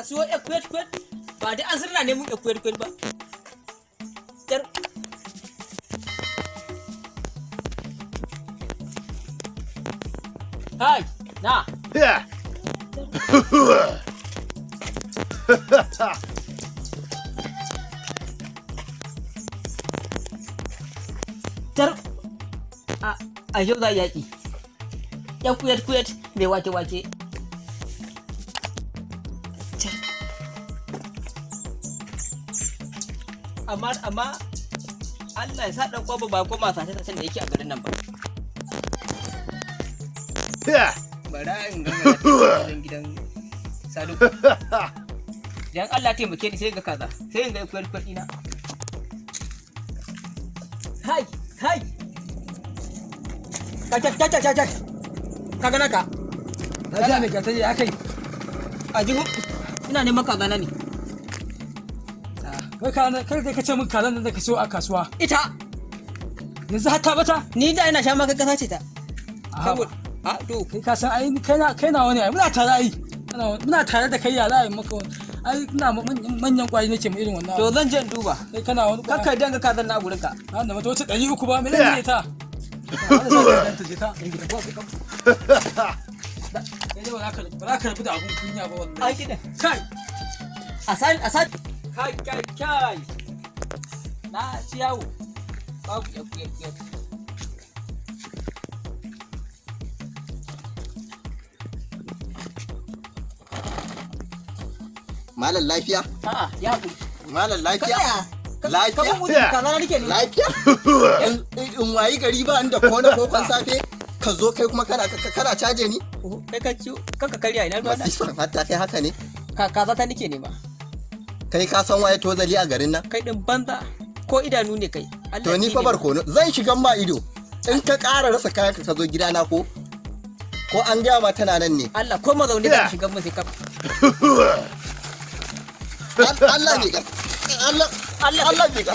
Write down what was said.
ka siyo kwet ba da azurna ne mun kwet ba jar hai na Yeah. jar a yau za yaki ya kwet mai wake amma Allah ya sa dan kwaba ba ko masa ta san da yake a garin nan ba Yeah. bara in ga gidan Sadu dan Allah taimake ni sai ga kaza sai in ga kwat ina hai ka kaga naka lafiya ne ka taje akai a jihu ina neman kaza na ne kai ka ce min kazan da ka siyo a kasuwa ita yanzu har ta bata ni da ina sha maka kasa ce ta saboda a to kai ka san ai kai na wani ai muna tare da kai ya za a yi maka ai ina manyan kwayi nake mu irin wannan to zan je in duba kai kana wani kakka danga kazan na gurin ka da mata wata 300 ba me ne ta wanda ta je ta gida ba kai ba za ka rabu da abun kunya ba wallahi ai kidan kai asan kai na ciyawo babu ya Malam lafiya? A'a, ya ku. Malam lafiya? Lafiya? Kamar mutum kaza nake ne. Lafiya? In wayi gari ba inda kona kokon safe ka zo kai kuma kana caje ni? Kai ka ciwo, kanka karya ina ruwa da. Masifan hatta kai haka ne? Kaza ta nake ne ma. Kai ka san waye tozali a garin nan? Kai din banza ko idanu ne kai. To ni fa barkono zan shigan ma ido. In ka ƙara rasa kayan ka zo gidana ko an gaya ma tana nan ne. Allah ko mazauni da shigan mu sai ka. Allah ne ga. Allah ne ga.